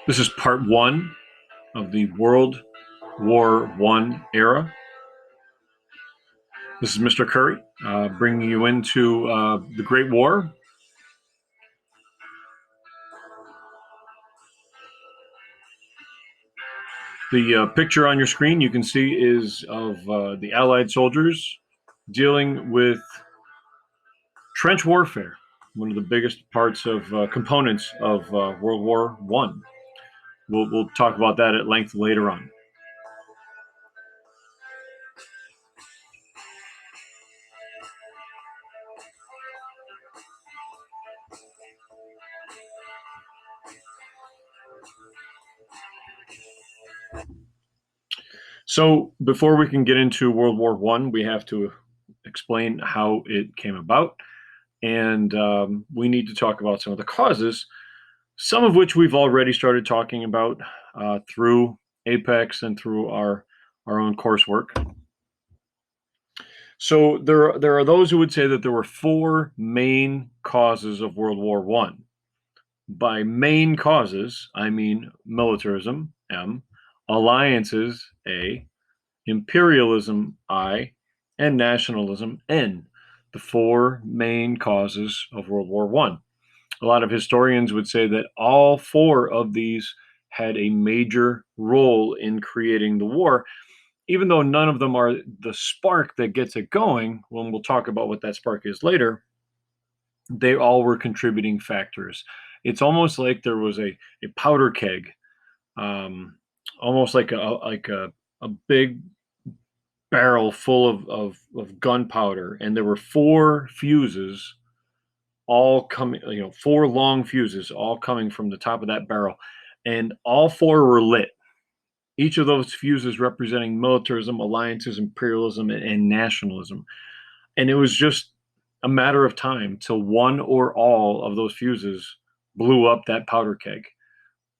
This is part one of the World War I era. This is Mr. Curry bringing you into the Great War. The picture on your screen you can see is of the Allied soldiers dealing with trench warfare, one of the biggest parts of components of World War I. We'll talk about that at length later on. So before we can get into World War I, we have to explain how it came about. And we need to talk about some of the causes, some of which we've already started talking about through Apex and through our own coursework. So there are those who would say that there were four main causes of World War One. By main causes, I mean militarism, M, alliances, A, imperialism, I, and nationalism, N, the four main causes of World War One. A lot of historians would say that all four of these had a major role in creating the war, even though none of them are the spark that gets it going. When we'll talk about what that spark is later, they all were contributing factors. It's almost like there was a powder keg, um, almost like a big barrel full of gunpowder, and there were four fuses all coming, four long fuses all coming from the top of that barrel, and all four were lit. Each of those fuses representing militarism, alliances, imperialism, and nationalism. And it was just a matter of time till one or all of those fuses blew up that powder keg.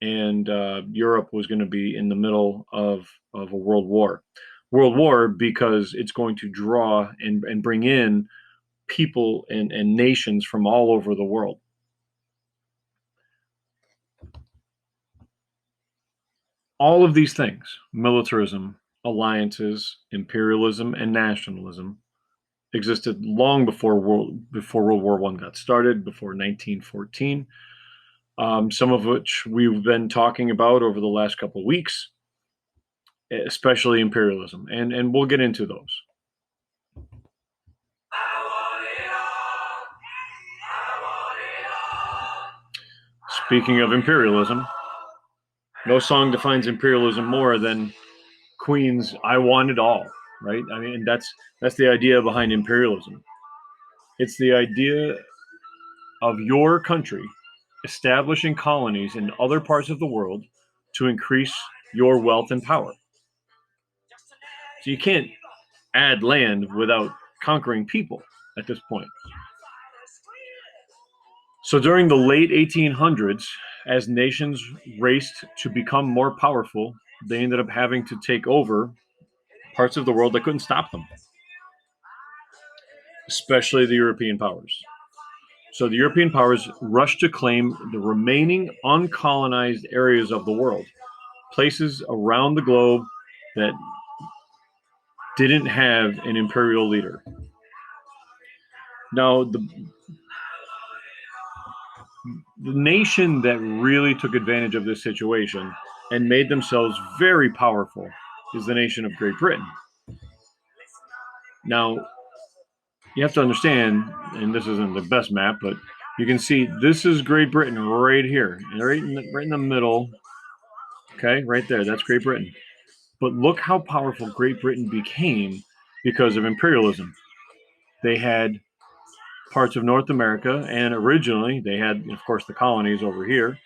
And Europe was going to be in the middle of a world war. World war because it's going to draw and bring in people and nations from all over the world. All of these things, militarism, alliances, imperialism, and nationalism, existed long before World War One got started, before 1914. Some of which we've been talking about over the last couple of weeks, especially imperialism, and we'll get into those. Speaking of imperialism, no song defines imperialism more than Queen's "I Want It All," right? I mean, that's the idea behind imperialism. It's the idea of your country establishing colonies in other parts of the world to increase your wealth and power. So you can't add land without conquering people at this point. So during the late 1800s, as nations raced to become more powerful, they ended up having to take over parts of the world that couldn't stop them, especially the European powers. So the European powers rushed to claim the remaining uncolonized areas of the world, places around the globe that didn't have an imperial leader. Now, the nation that really took advantage of this situation and made themselves very powerful is the nation of Great Britain. Now, you have to understand, and this isn't the best map, but you can see this is Great Britain right here, right in the middle. Okay, right there, that's Great Britain. But look how powerful Great Britain became because of imperialism. They had parts of North America, and originally they had, of course, the colonies over here.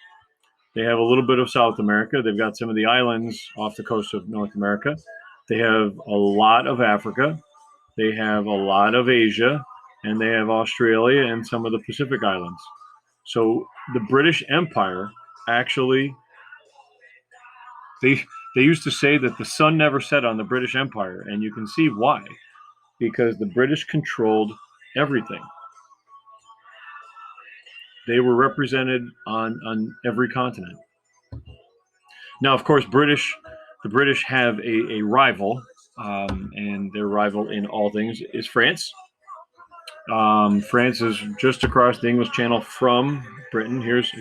They have a little bit of South America. They've got some of the islands off the coast of North America. They have a lot of Africa. They have a lot of Asia, and they have Australia and some of the Pacific Islands. So the British Empire actually, they they used to say that the sun never set on the British Empire, and you can see why, because the British controlled everything. They were represented on every continent. Now, of course, the British have a rival, and their rival in all things is France. France is just across the English Channel from Britain. Here's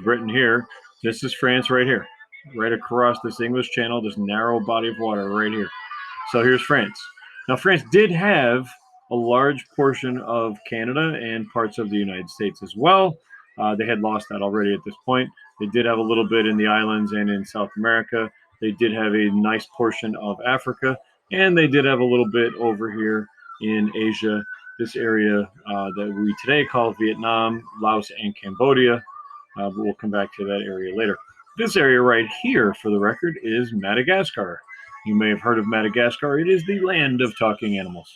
Britain here. This is France right here, right across this English Channel, this narrow body of water right here. So here's France. Now, France did have a large portion of Canada and parts of the United States as well. They had lost that already at this point. They did have a little bit in the islands and in South America. They did have a nice portion of Africa, and they did have a little bit over here in Asia, this area that we today call Vietnam, Laos, and Cambodia. But we'll come back to that area later. This area right here, for the record, is Madagascar. You may have heard of Madagascar. It is the land of talking animals.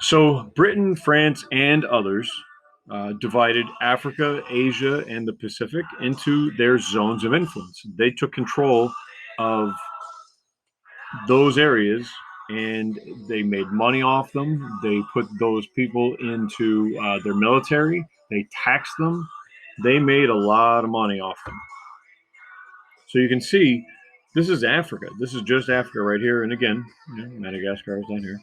So Britain, France, and others divided Africa, Asia, and the Pacific into their zones of influence. They took control of those areas and they made money off them. They put those people into their military. They taxed them. They made a lot of money off them. So you can see this is Africa. This is just Africa right here. And again, Madagascar is down here.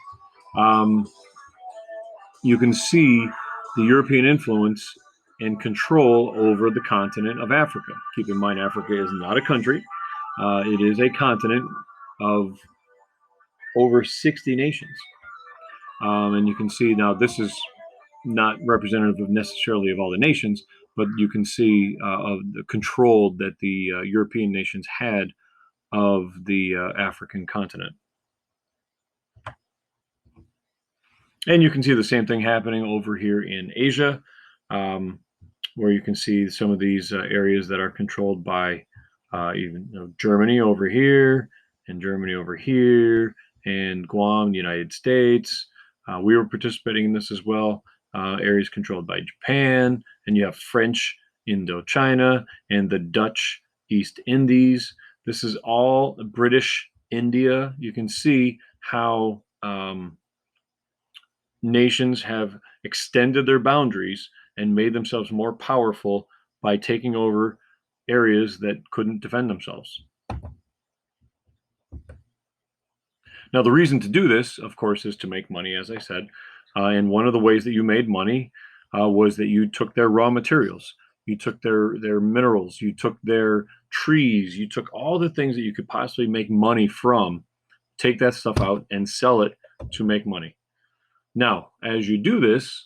You can see the European influence and control over the continent of Africa. Keep in mind, Africa is not a country. It is a continent of over 60 nations. And you can see now this is not representative of necessarily of all the nations, but you can see of the control that the European nations had of the African continent. And you can see the same thing happening over here in Asia, where you can see some of these areas that are controlled by even Germany over here, and Germany over here, and Guam, the United States. We were participating in this as well. Areas controlled by Japan, and you have French Indochina and the Dutch East Indies. This is all British India. You can see how nations have extended their boundaries and made themselves more powerful by taking over areas that couldn't defend themselves. Now, the reason to do this, of course, is to make money, as I said. And one of the ways that you made money was that you took their raw materials, you took their minerals, you took their trees, you took all the things that you could possibly make money from, take that stuff out and sell it to make money. Now, as you do this,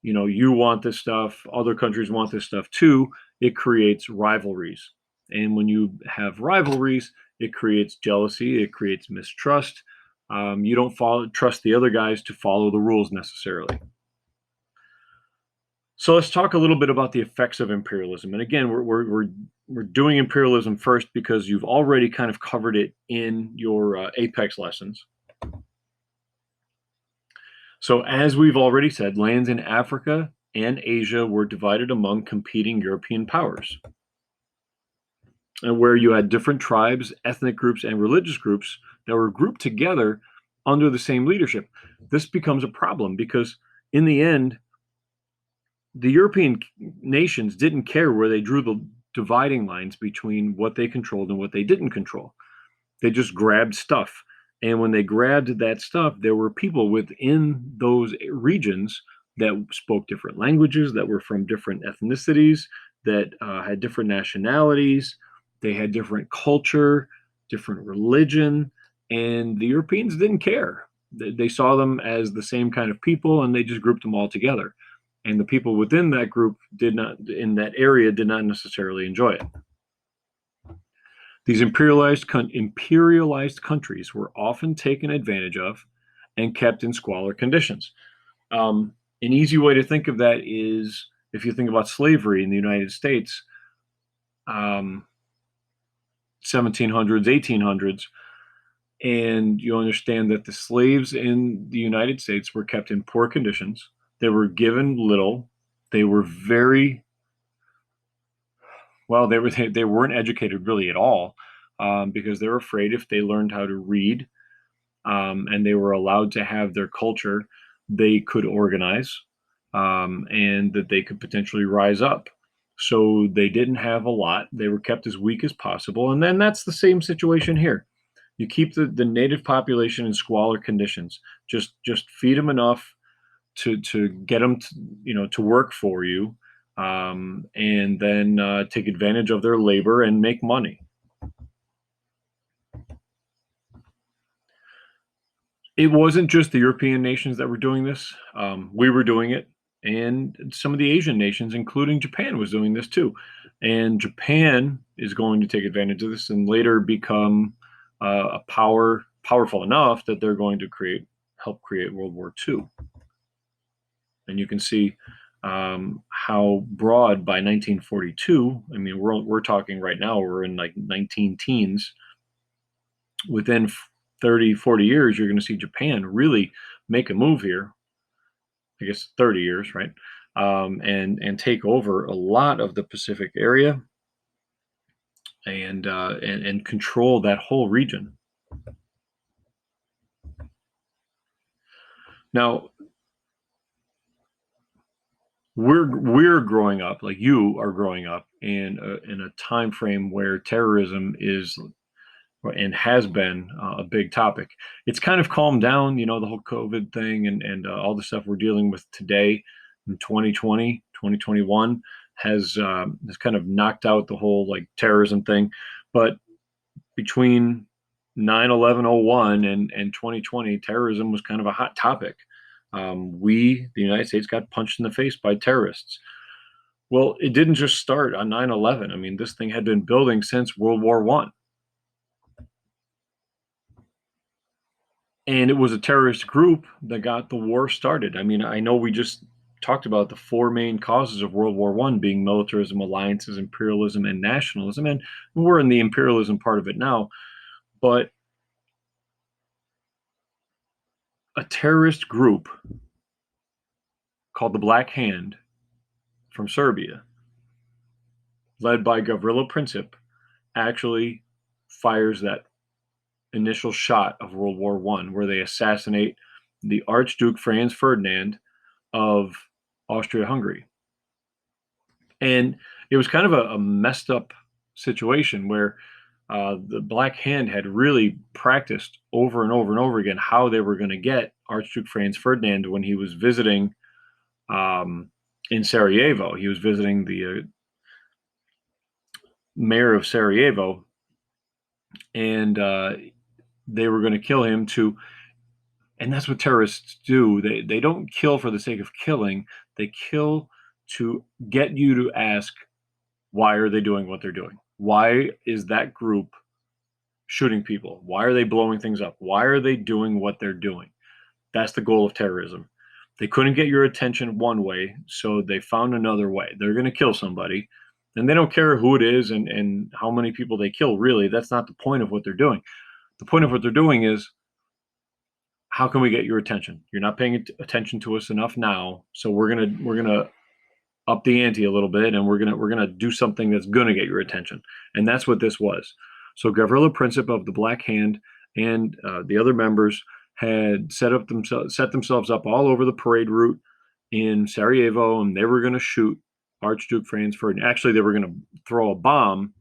you want this stuff, other countries want this stuff too. It creates rivalries. And when you have rivalries, it creates jealousy, it creates mistrust. You don't trust the other guys to follow the rules necessarily. So let's talk a little bit about the effects of imperialism. And again, we're doing imperialism first because you've already kind of covered it in your Apex lessons. So as we've already said, lands in Africa and Asia were divided among competing European powers, and where you had different tribes, ethnic groups, and religious groups that were grouped together under the same leadership. This becomes a problem because in the end, the European nations didn't care where they drew the dividing lines between what they controlled and what they didn't control. They just grabbed stuff. And when they grabbed that stuff, there were people within those regions that spoke different languages, that were from different ethnicities, that had different nationalities, they had different culture, different religion, and the Europeans didn't care. They saw them as the same kind of people, and they just grouped them all together. And the people within that group in that area did not necessarily enjoy it. These imperialized countries were often taken advantage of and kept in squalor conditions. An easy way to think of that is if you think about slavery in the United States, 1700s, 1800s, and you understand that the slaves in the United States were kept in poor conditions. They were given little. They were they weren't educated really at all because they were afraid if they learned how to read and they were allowed to have their culture, they could organize. and that they could potentially rise up. So they didn't have a lot. They were kept as weak as possible. And then that's the same situation here. You keep the native population in squalor conditions. Just feed them enough to get them to work for you, and then take advantage of their labor and make money. It wasn't just the European nations that were doing this. We were doing it, and some of the Asian nations, including Japan, was doing this too. And Japan is going to take advantage of this and later become a powerful enough that they're going to help create World War II. And you can see how broad by 1942. I mean, we're talking right now. We're in like 19 teens. Within 30, 40 years, you're going to see Japan really make a move here. I guess 30 years, right? And take over a lot of the Pacific area and control that whole region. Now, we're growing up, like you are growing up in a time frame where terrorism is and has been a big topic. It's kind of calmed down, the whole COVID thing and all the stuff we're dealing with today in 2020, 2021 has kind of knocked out the whole like terrorism thing. But between 9/11/01 and 2020, terrorism was kind of a hot topic. The United States, got punched in the face by terrorists. Well, it didn't just start on 9/11. I mean, this thing had been building since World War I. And it was a terrorist group that got the war started. I mean, I know we just talked about the four main causes of World War I being militarism, alliances, imperialism, and nationalism. And we're in the imperialism part of it now. But a terrorist group called the Black Hand from Serbia, led by Gavrilo Princip, actually fires that initial shot of World War I, where they assassinate the Archduke Franz Ferdinand of Austria-Hungary. And it was kind of a messed up situation where the Black Hand had really practiced over and over and over again how they were going to get Archduke Franz Ferdinand when he was visiting in Sarajevo. He was visiting the mayor of Sarajevo, and they were going to kill him to. And that's what terrorists do. They don't kill for the sake of killing. They kill to get you to ask, why are they doing what they're doing? Why is that group shooting people? Why are they blowing things up? Why are they doing what they're doing? That's the goal of terrorism. They couldn't get your attention one way, so they found another way. They're going to kill somebody, and they don't care who it is and how many people they kill, really. That's not the point of what they're doing. The point of what they're doing is, how can we get your attention? You're not paying attention to us enough now, so we're gonna up the ante a little bit, and we're gonna do something that's gonna get your attention, and that's what this was. So Gavrilo Princip of the Black Hand and the other members had set themselves up all over the parade route in Sarajevo, and they were going to shoot Archduke Franz Ferdinand. Actually, they were going to throw a bomb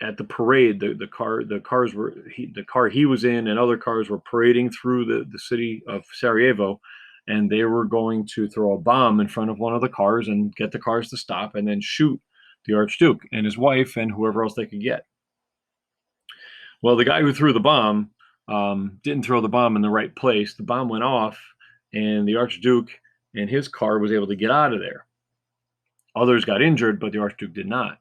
at the parade. The car he was in and other cars were parading through the city of Sarajevo, and they were going to throw a bomb in front of one of the cars and get the cars to stop and then shoot the Archduke and his wife and whoever else they could get. Well, the guy who threw the bomb didn't throw the bomb in the right place. The bomb went off, and the Archduke and his car was able to get out of there. Others got injured, but the Archduke did not.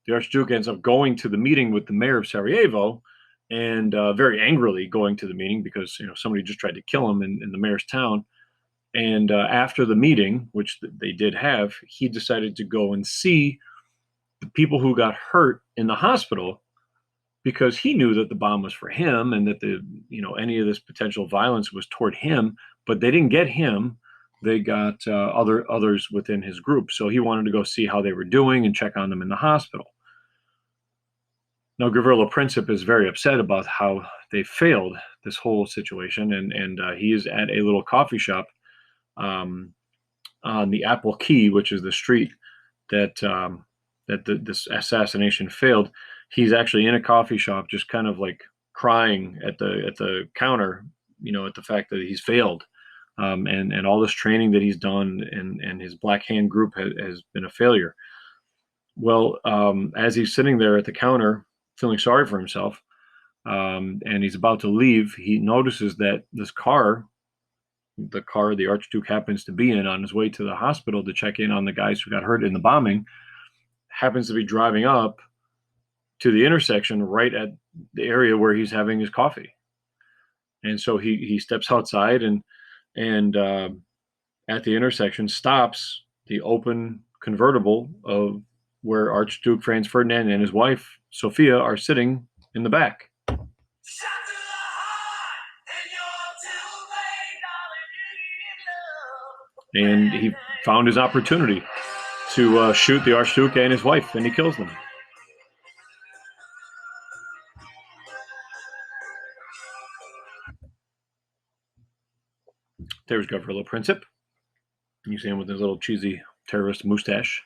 The Archduke ends up going to the meeting with the mayor of Sarajevo, and very angrily going to the meeting because somebody just tried to kill him in the mayor's town. And after the meeting, which they did have, he decided to go and see the people who got hurt in the hospital, because he knew that the bomb was for him and that any of this potential violence was toward him, but they didn't get him. They got others within his group. So he wanted to go see how they were doing and check on them in the hospital. Now, Gavrilo Princip is very upset about how they failed this whole situation, and he is at a little coffee shop on the Apple Key, which is the street that this assassination failed. He's actually in a coffee shop, just kind of like crying at the counter, at the fact that he's failed, and all this training that he's done, and his Black Hand group has been a failure. Well, as he's sitting there at the counter, feeling sorry for himself, and he's about to leave, he notices that this car, the car the Archduke happens to be in on his way to the hospital to check in on the guys who got hurt in the bombing, happens to be driving up to the intersection right at the area where he's having his coffee. And so he steps outside, and at the intersection stops the open convertible of where Archduke Franz Ferdinand and his wife Sophia are sitting in the back. And he found his opportunity to shoot the Archduke and his wife, and he kills them. There's Gavrilo Princip. You see him with his little cheesy terrorist mustache.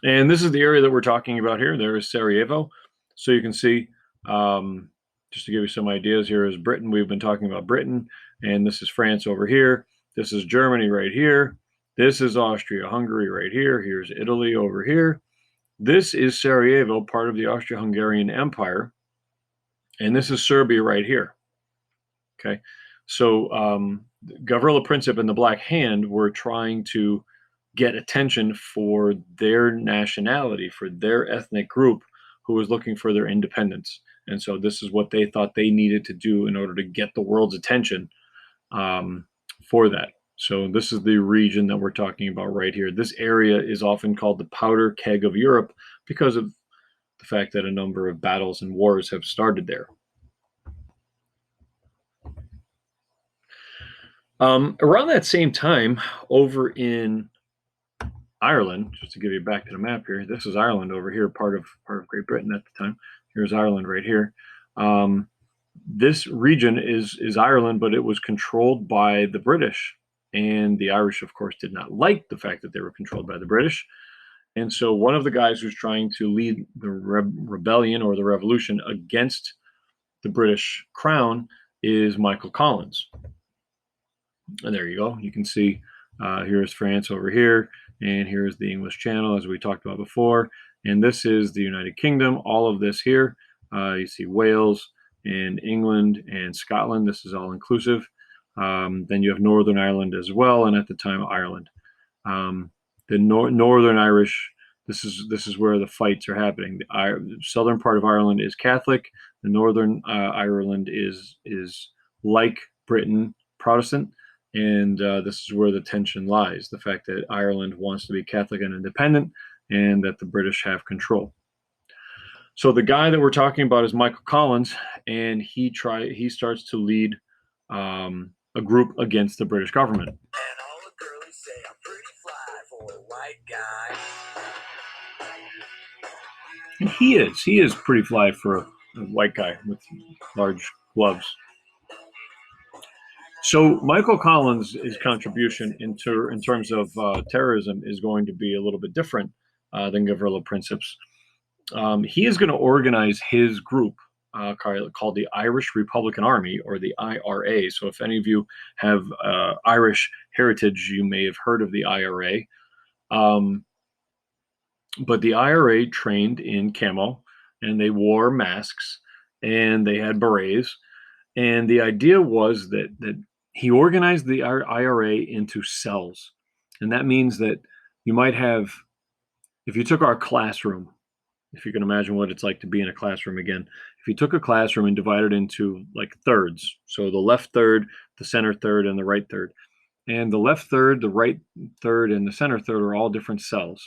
And this is the area that we're talking about here. There is Sarajevo. So you can see, just to give you some ideas, here is Britain. We've been talking about Britain. And this is France over here. This is Germany right here. This is Austria-Hungary right here. Here's Italy over here. This is Sarajevo, part of the Austro-Hungarian Empire. And this is Serbia right here. Okay. So Gavrilo Princip and the Black Hand were trying to get attention for their nationality, for their ethnic group who was looking for their independence. And so this is what they thought they needed to do in order to get the world's attention for that. So this is the region that we're talking about right here. This area is often called the powder keg of Europe because of the fact that a number of battles and wars have started there. Around that same time, over in Ireland, just to give you back to the map here, this is Ireland over here, part of Great Britain at the time. Here's Ireland right here. This region is Ireland, but it was controlled by the British, and the Irish, of course, did not like the fact that they were controlled by the British. And so one of the guys who's trying to lead the rebellion or the revolution against the British crown is Michael Collins. And there you go. You can see here's France over here, and here's the English Channel, as we talked about before. And this is the United Kingdom. All of this here, you see Wales and England and Scotland. This is all inclusive. Then you have Northern Ireland as well, and at the time Ireland. The Northern Irish. This is where the fights are happening. The southern part of Ireland is Catholic. The Northern Ireland is like Britain, Protestant. And this is where the tension lies, the fact that Ireland wants to be Catholic and independent, and that the British have control. So the guy that we're talking about is Michael Collins, and he starts to lead a group against the British government. And all the girlies say I'm pretty fly for a white guy. And he is pretty fly for a white guy with large gloves. So Michael Collins' contribution in terms of terrorism is going to be a little bit different than Gavrilo Princip's. He is going to organize his group called the Irish Republican Army, or the IRA. So if any of you have Irish heritage, you may have heard of the IRA. But the IRA trained in camo, and they wore masks, and they had berets. And the idea was that he organized the IRA into cells. And that means that you might have, if you took our classroom, if you can imagine what it's like to be in a classroom again, if you took a classroom and divided into like thirds, so the left third, the center third, and the right third, and the left third, the right third, and the center third are all different cells.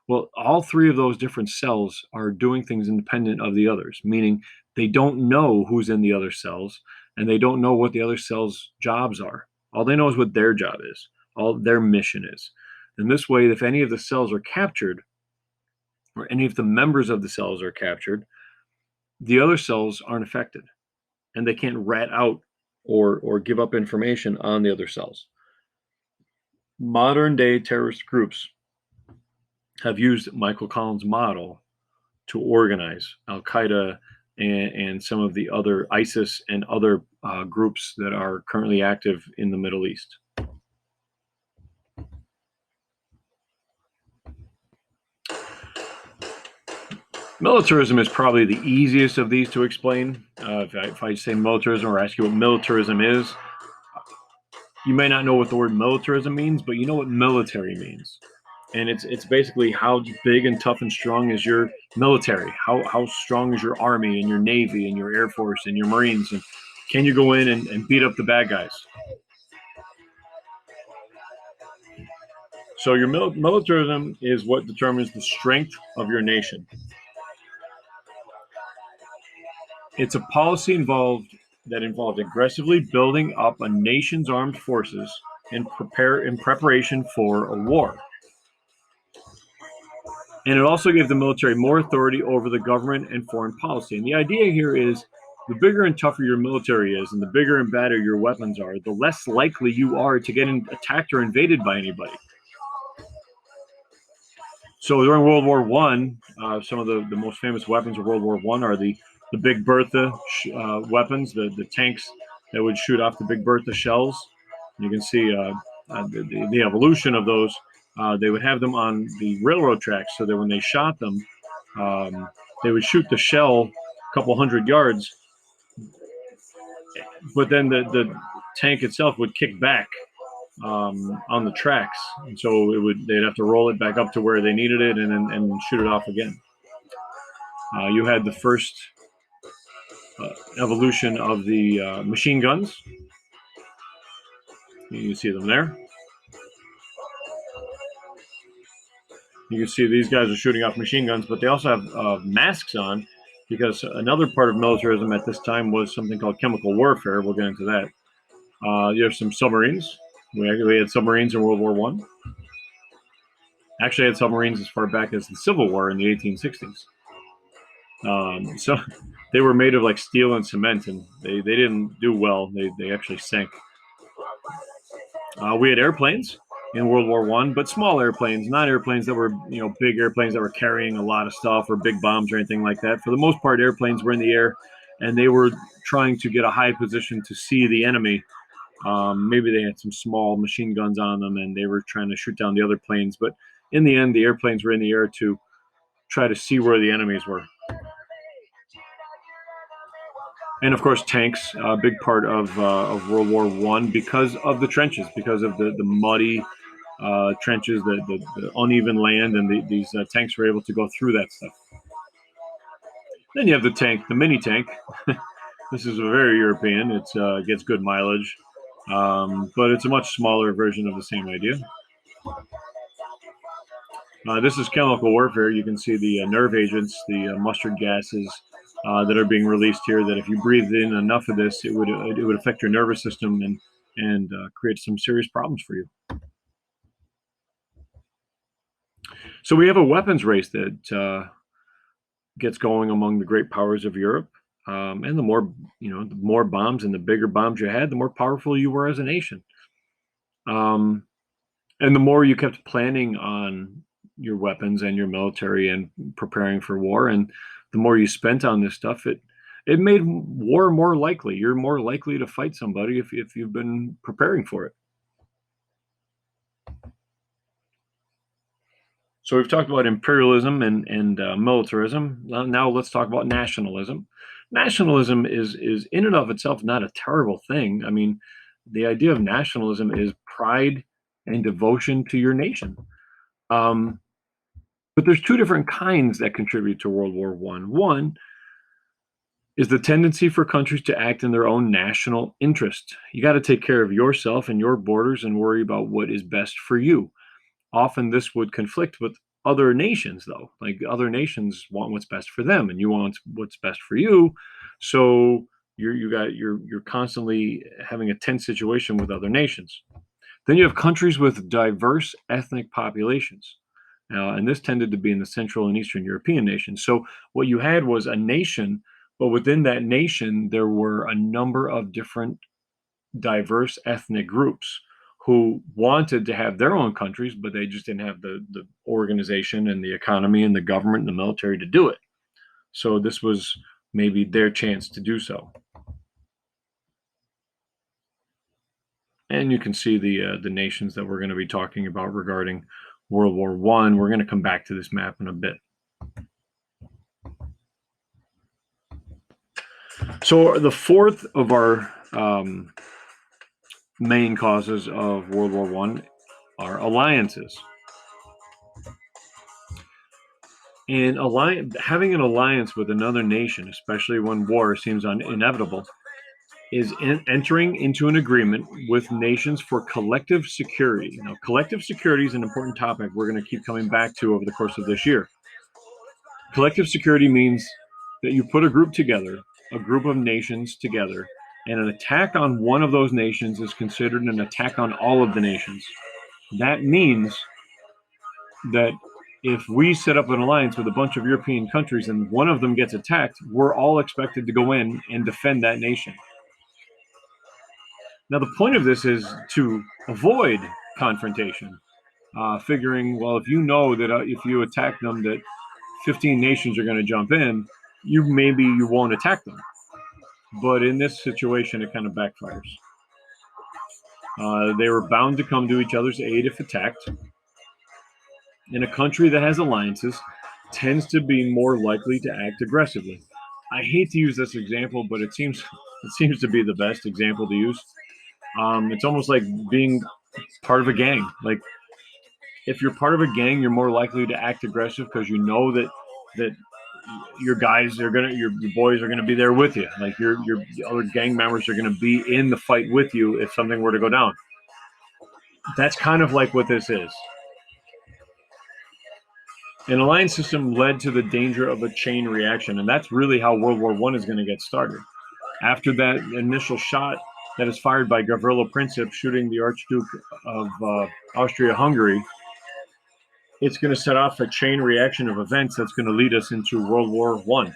Well, all three of those different cells are doing things independent of the others, meaning they don't know who's in the other cells, and they don't know what the other cells' jobs are. All they know is what their job is, all their mission is. And this way, if any of the cells are captured, or any of the members of the cells are captured, the other cells aren't affected, and they can't rat out or give up information on the other cells. Modern day terrorist groups have used Michael Collins' model to organize Al Qaeda and some of the other ISIS and other groups that are currently active in the Middle East. Militarism is probably the easiest of these to explain. If I say militarism or ask you what militarism is, you may not know what the word militarism means, but you know what military means. And it's basically how big and tough and strong is your military? How strong is your army and your navy and your air force and your marines? And can you go in and beat up the bad guys? So your militarism is what determines the strength of your nation. It's a policy involved aggressively building up a nation's armed forces in preparation for a war. And it also gave the military more authority over the government and foreign policy. And the idea here is the bigger and tougher your military is, and the bigger and badder your weapons are, the less likely you are to get attacked or invaded by anybody. So during World War One, some of the most famous weapons of World War One are the Big Bertha weapons, the tanks that would shoot off the Big Bertha shells. You can see the evolution of those. They would have them on the railroad tracks so that when they shot them, they would shoot the shell a couple hundred yards, but then the tank itself would kick back on the tracks, and so they'd have to roll it back up to where they needed it and shoot it off again. You had the first evolution of the machine guns. You can see them there. You can see these guys are shooting off machine guns, but they also have masks on because another part of militarism at this time was something called chemical warfare. We'll get into that. You have some submarines. We had submarines in World War One. Actually, I had submarines as far back as the Civil War in the 1860s. So they were made of like steel and cement, and they didn't do well. They actually sank. We had airplanes in World War One, but small airplanes, not airplanes that were big airplanes that were carrying a lot of stuff or big bombs or anything like that. For the most part, airplanes were in the air, and they were trying to get a high position to see the enemy. Maybe they had some small machine guns on them, and they were trying to shoot down the other planes. But in the end, the airplanes were in the air to try to see where the enemies were. And of course, tanks, a big part of World War One because of the trenches, because of the muddy trenches, the uneven land, and these tanks were able to go through that stuff. Then you have the tank, the mini tank. This is a very European. It gets good mileage, but it's a much smaller version of the same idea. This is chemical warfare. You can see the nerve agents, the mustard gases that are being released here. That if you breathe in enough of this, it would affect your nervous system and create some serious problems for you. So we have a weapons race that gets going among the great powers of Europe. And the more bombs and the bigger bombs you had, the more powerful you were as a nation. And the more you kept planning on your weapons and your military and preparing for war, and the more you spent on this stuff, it made war more likely. You're more likely to fight somebody if you've been preparing for it. So we've talked about imperialism and militarism. Now let's talk about nationalism. Nationalism is in and of itself not a terrible thing. I mean, the idea of nationalism is pride and devotion to your nation. But there's two different kinds that contribute to World War One. One is the tendency for countries to act in their own national interest. You got to take care of yourself and your borders and worry about what is best for you. Often this would conflict with other nations, though. Like other nations want what's best for them, and you want what's best for you. So you're constantly having a tense situation with other nations. Then you have countries with diverse ethnic populations. And this tended to be in the Central and Eastern European nations. So what you had was a nation, but within that nation, there were a number of different diverse ethnic groups who wanted to have their own countries, but they just didn't have the organization and the economy and the government and the military to do it. So this was maybe their chance to do so. And you can see the nations that we're going to be talking about regarding World War I. We're going to come back to this map in a bit. So the fourth of our main causes of World War I are alliances. And having an alliance with another nation, especially when war seems inevitable, is entering into an agreement with nations for collective security. Now, collective security is an important topic we're going to keep coming back to over the course of this year. Collective security means that you put a group together, a group of nations together, and an attack on one of those nations is considered an attack on all of the nations. That means that if we set up an alliance with a bunch of European countries and one of them gets attacked, we're all expected to go in and defend that nation. Now, the point of this is to avoid confrontation, figuring, well, if you know that if you attack them, that 15 nations are going to jump in, you won't attack them. But in this situation, it kind of backfires. They were bound to come to each other's aid if attacked. And a country that has alliances tends to be more likely to act aggressively. I hate to use this example, but it seems to be the best example to use. It's almost like being part of a gang. Like, if you're part of a gang, you're more likely to act aggressive because you know that your guys are your boys are gonna be there with you. Like your other gang members are gonna be in the fight with you if something were to go down. That's kind of like what this is. An alliance system led to the danger of a chain reaction, and that's really how World War I is going to get started. After that initial shot that is fired by Gavrilo Princip shooting the Archduke of Austria-Hungary, it's going to set off a chain reaction of events that's going to lead us into World War I.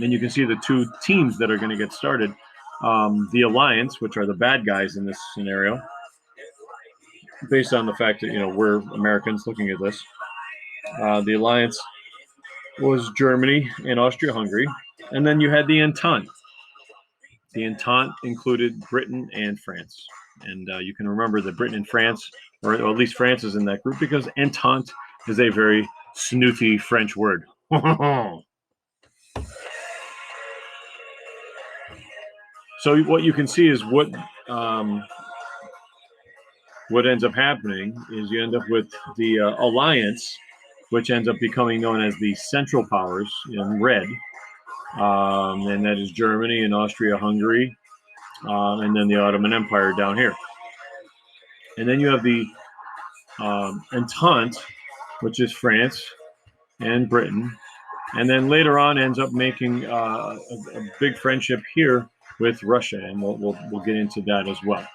Then you can see the two teams that are going to get started. The Alliance, which are the bad guys in this scenario, based on the fact that, we're Americans looking at this. The Alliance was Germany and Austria-Hungary. And then you had the Entente. The Entente included Britain and France. And you can remember that Britain and France, or at least France is in that group, because Entente is a very snooty French word. So what you can see is what ends up happening is you end up with the Alliance, which ends up becoming known as the Central Powers in red. And that is Germany and Austria-Hungary, and then the Ottoman Empire down here. And then you have the Entente, which is France and Britain. And then later on ends up making a big friendship here with Russia, and we'll get into that as well.